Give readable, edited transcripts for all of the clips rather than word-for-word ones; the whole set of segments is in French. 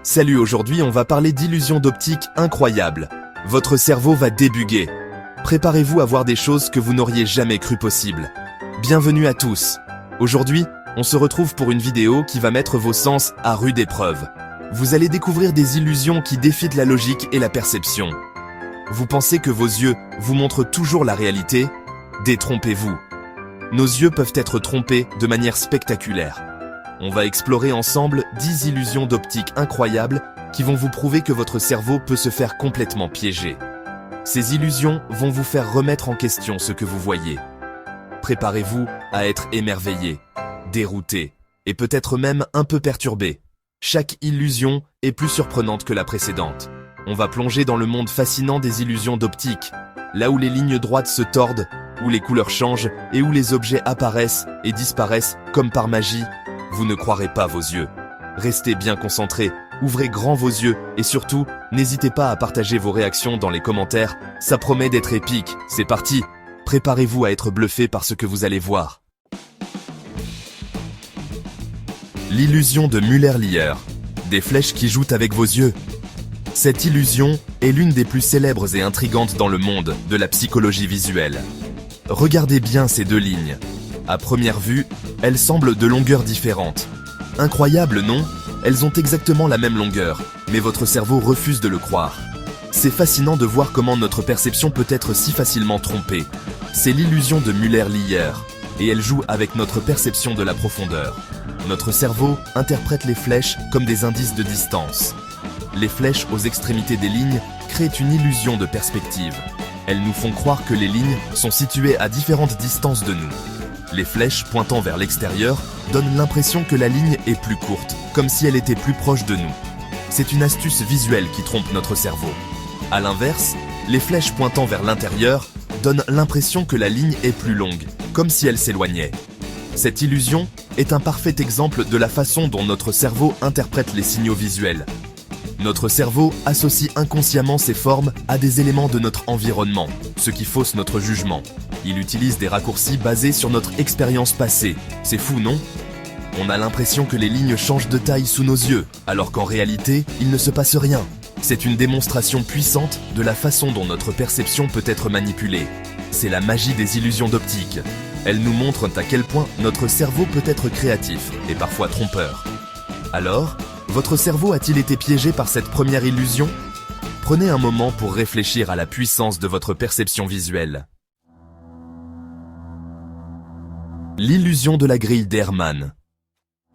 Salut, aujourd'hui on va parler d'illusions d'optique incroyables. Votre cerveau va débugger. Préparez-vous à voir des choses que vous n'auriez jamais cru possibles. Bienvenue à tous. Aujourd'hui, on se retrouve pour une vidéo qui va mettre vos sens à rude épreuve. Vous allez découvrir des illusions qui défient la logique et la perception. Vous pensez que vos yeux vous montrent toujours la réalité? Détrompez-vous. Nos yeux peuvent être trompés de manière spectaculaire. On va explorer ensemble 10 illusions d'optique incroyables qui vont vous prouver que votre cerveau peut se faire complètement piéger. Ces illusions vont vous faire remettre en question ce que vous voyez. Préparez-vous à être émerveillé, dérouté et peut-être même un peu perturbé. Chaque illusion est plus surprenante que la précédente. On va plonger dans le monde fascinant des illusions d'optique, là où les lignes droites se tordent, où les couleurs changent et où les objets apparaissent et disparaissent comme par magie. Vous ne croirez pas vos yeux. Restez bien concentrés, ouvrez grand vos yeux et surtout, n'hésitez pas à partager vos réactions dans les commentaires, ça promet d'être épique. C'est parti, préparez-vous à être bluffé par ce que vous allez voir. L'illusion de Müller-Lyer, des flèches qui jouent avec vos yeux. Cette illusion est l'une des plus célèbres et intrigantes dans le monde de la psychologie visuelle. Regardez bien ces deux lignes. À première vue, elles semblent de longueurs différentes. Incroyable, non? Elles ont exactement la même longueur, mais votre cerveau refuse de le croire. C'est fascinant de voir comment notre perception peut être si facilement trompée. C'est l'illusion de Müller-Lyer, et elle joue avec notre perception de la profondeur. Notre cerveau interprète les flèches comme des indices de distance. Les flèches aux extrémités des lignes créent une illusion de perspective. Elles nous font croire que les lignes sont situées à différentes distances de nous. Les flèches pointant vers l'extérieur donnent l'impression que la ligne est plus courte, comme si elle était plus proche de nous. C'est une astuce visuelle qui trompe notre cerveau. À l'inverse, les flèches pointant vers l'intérieur donnent l'impression que la ligne est plus longue, comme si elle s'éloignait. Cette illusion est un parfait exemple de la façon dont notre cerveau interprète les signaux visuels. Notre cerveau associe inconsciemment ces formes à des éléments de notre environnement, ce qui fausse notre jugement. Il utilise des raccourcis basés sur notre expérience passée. C'est fou, non? On a l'impression que les lignes changent de taille sous nos yeux, alors qu'en réalité, il ne se passe rien. C'est une démonstration puissante de la façon dont notre perception peut être manipulée. C'est la magie des illusions d'optique. Elles nous montrent à quel point notre cerveau peut être créatif et parfois trompeur. Alors, votre cerveau a-t-il été piégé par cette première illusion? Prenez un moment pour réfléchir à la puissance de votre perception visuelle. L'illusion de la grille d'Hermann.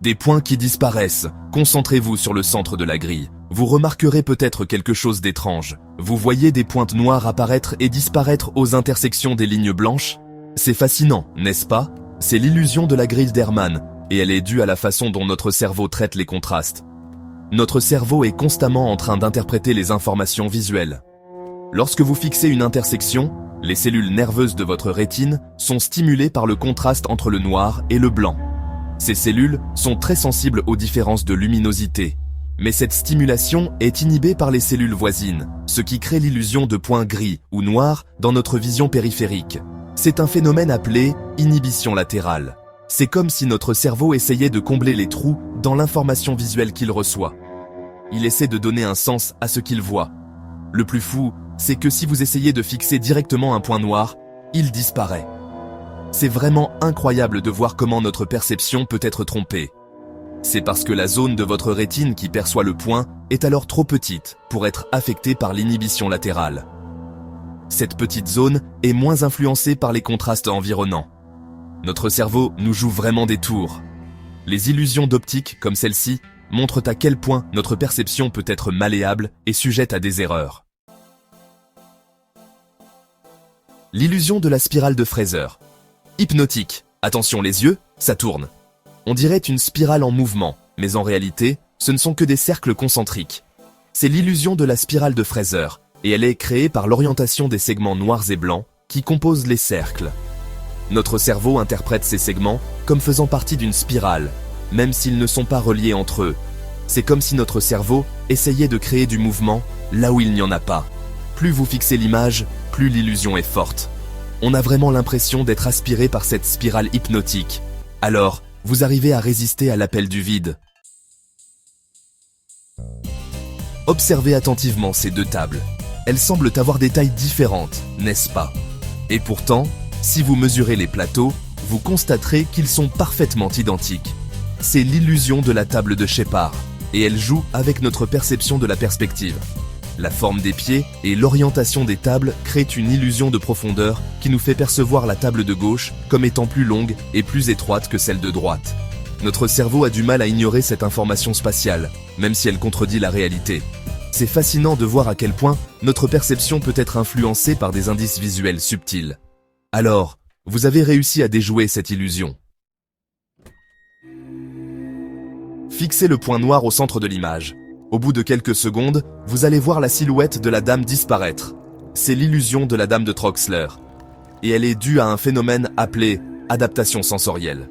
Des points qui disparaissent. Concentrez-vous sur le centre de la grille. Vous remarquerez peut-être quelque chose d'étrange. Vous voyez des pointes noires apparaître et disparaître aux intersections des lignes blanches? C'est fascinant, n'est-ce pas? C'est l'illusion de la grille d'Hermann, et elle est due à la façon dont notre cerveau traite les contrastes. Notre cerveau est constamment en train d'interpréter les informations visuelles. Lorsque vous fixez une intersection, les cellules nerveuses de votre rétine sont stimulées par le contraste entre le noir et le blanc. Ces cellules sont très sensibles aux différences de luminosité. Mais cette stimulation est inhibée par les cellules voisines, ce qui crée l'illusion de points gris ou noirs dans notre vision périphérique. C'est un phénomène appelé inhibition latérale. C'est comme si notre cerveau essayait de combler les trous dans l'information visuelle qu'il reçoit. Il essaie de donner un sens à ce qu'il voit. Le plus fou, c'est que si vous essayez de fixer directement un point noir, il disparaît. C'est vraiment incroyable de voir comment notre perception peut être trompée. C'est parce que la zone de votre rétine qui perçoit le point est alors trop petite pour être affectée par l'inhibition latérale. Cette petite zone est moins influencée par les contrastes environnants. Notre cerveau nous joue vraiment des tours. Les illusions d'optique comme celle-ci montrent à quel point notre perception peut être malléable et sujette à des erreurs. L'illusion de la spirale de Fraser. Hypnotique. Attention les yeux, ça tourne. On dirait une spirale en mouvement, mais en réalité, ce ne sont que des cercles concentriques. C'est l'illusion de la spirale de Fraser, et elle est créée par l'orientation des segments noirs et blancs qui composent les cercles. Notre cerveau interprète ces segments comme faisant partie d'une spirale, même s'ils ne sont pas reliés entre eux. C'est comme si notre cerveau essayait de créer du mouvement là où il n'y en a pas. Plus vous fixez l'image, plus l'illusion est forte. On a vraiment l'impression d'être aspiré par cette spirale hypnotique. Alors, vous arrivez à résister à l'appel du vide. Observez attentivement ces deux tables. Elles semblent avoir des tailles différentes, n'est-ce pas? Et pourtant, si vous mesurez les plateaux, vous constaterez qu'ils sont parfaitement identiques. C'est l'illusion de la table de Shepard, et elle joue avec notre perception de la perspective. La forme des pieds et l'orientation des tables créent une illusion de profondeur qui nous fait percevoir la table de gauche comme étant plus longue et plus étroite que celle de droite. Notre cerveau a du mal à ignorer cette information spatiale, même si elle contredit la réalité. C'est fascinant de voir à quel point notre perception peut être influencée par des indices visuels subtils. Alors, vous avez réussi à déjouer cette illusion. Fixez le point noir au centre de l'image. Au bout de quelques secondes, vous allez voir la silhouette de la dame disparaître. C'est l'illusion de la dame de Troxler. Et elle est due à un phénomène appelé adaptation sensorielle.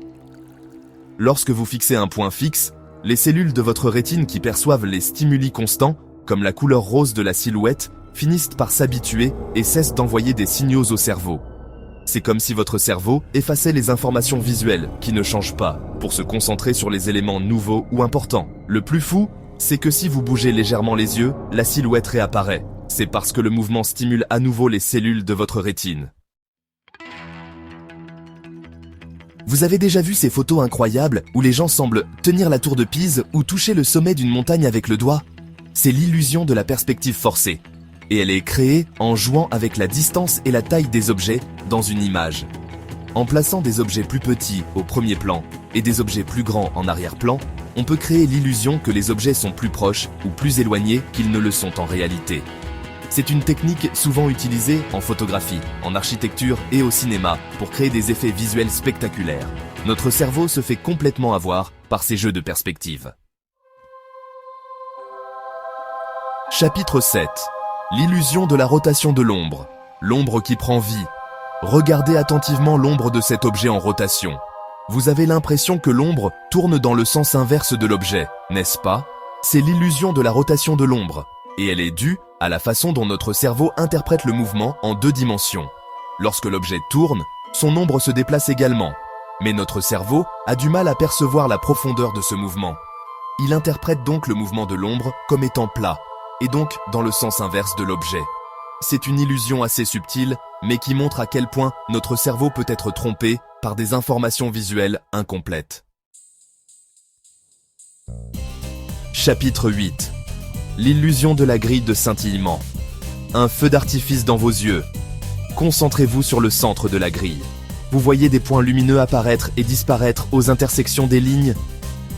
Lorsque vous fixez un point fixe, les cellules de votre rétine qui perçoivent les stimuli constants, comme la couleur rose de la silhouette, finissent par s'habituer et cessent d'envoyer des signaux au cerveau. C'est comme si votre cerveau effaçait les informations visuelles qui ne changent pas pour se concentrer sur les éléments nouveaux ou importants. Le plus fou, c'est que si vous bougez légèrement les yeux, la silhouette réapparaît. C'est parce que le mouvement stimule à nouveau les cellules de votre rétine. Vous avez déjà vu ces photos incroyables où les gens semblent tenir la tour de Pise ou toucher le sommet d'une montagne avec le doigt? C'est l'illusion de la perspective forcée. Et elle est créée en jouant avec la distance et la taille des objets dans une image. En plaçant des objets plus petits au premier plan et des objets plus grands en arrière-plan, on peut créer l'illusion que les objets sont plus proches ou plus éloignés qu'ils ne le sont en réalité. C'est une technique souvent utilisée en photographie, en architecture et au cinéma pour créer des effets visuels spectaculaires. Notre cerveau se fait complètement avoir par ces jeux de perspective. Chapitre 7. L'illusion de la rotation de l'ombre. L'ombre qui prend vie. Regardez attentivement l'ombre de cet objet en rotation. Vous avez l'impression que l'ombre tourne dans le sens inverse de l'objet, n'est-ce pas? C'est l'illusion de la rotation de l'ombre, et elle est due à la façon dont notre cerveau interprète le mouvement en deux dimensions. Lorsque l'objet tourne, son ombre se déplace également, mais notre cerveau a du mal à percevoir la profondeur de ce mouvement. Il interprète donc le mouvement de l'ombre comme étant plat, et donc dans le sens inverse de l'objet. C'est une illusion assez subtile, mais qui montre à quel point notre cerveau peut être trompé par des informations visuelles incomplètes. Chapitre 8. L'illusion de la grille de scintillement. Un feu d'artifice dans vos yeux. Concentrez-vous sur le centre de la grille. Vous voyez des points lumineux apparaître et disparaître aux intersections des lignes.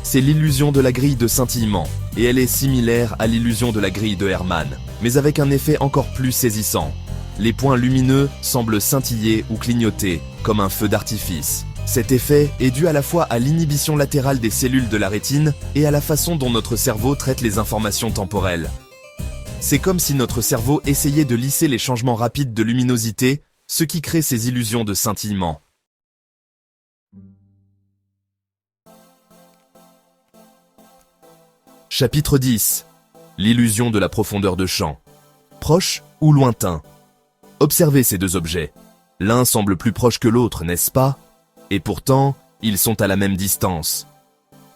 C'est l'illusion de la grille de scintillement, et elle est similaire à l'illusion de la grille de Hermann, mais avec un effet encore plus saisissant. Les points lumineux semblent scintiller ou clignoter, comme un feu d'artifice. Cet effet est dû à la fois à l'inhibition latérale des cellules de la rétine et à la façon dont notre cerveau traite les informations temporelles. C'est comme si notre cerveau essayait de lisser les changements rapides de luminosité, ce qui crée ces illusions de scintillement. Chapitre 10. L'illusion de la profondeur de champ. Proche ou lointain? Observez ces deux objets. L'un semble plus proche que l'autre, n'est-ce pas? Et pourtant, ils sont à la même distance.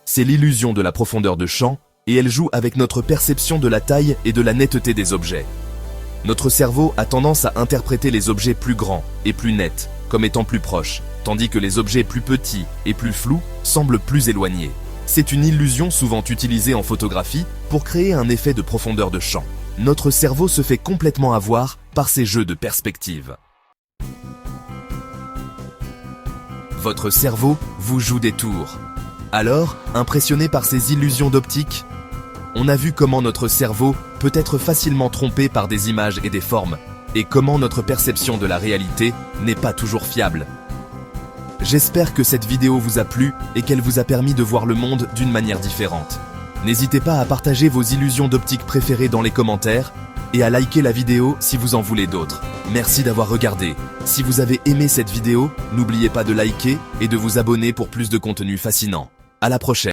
C'est l'illusion de la profondeur de champ, et elle joue avec notre perception de la taille et de la netteté des objets. Notre cerveau a tendance à interpréter les objets plus grands et plus nets, comme étant plus proches, tandis que les objets plus petits et plus flous semblent plus éloignés. C'est une illusion souvent utilisée en photographie pour créer un effet de profondeur de champ. Notre cerveau se fait complètement avoir par ces jeux de perspective. Votre cerveau vous joue des tours. Alors, impressionné par ces illusions d'optique, on a vu comment notre cerveau peut être facilement trompé par des images et des formes, et comment notre perception de la réalité n'est pas toujours fiable. J'espère que cette vidéo vous a plu et qu'elle vous a permis de voir le monde d'une manière différente. N'hésitez pas à partager vos illusions d'optique préférées dans les commentaires et à liker la vidéo si vous en voulez d'autres. Merci d'avoir regardé. Si vous avez aimé cette vidéo, n'oubliez pas de liker et de vous abonner pour plus de contenu fascinant. À la prochaine.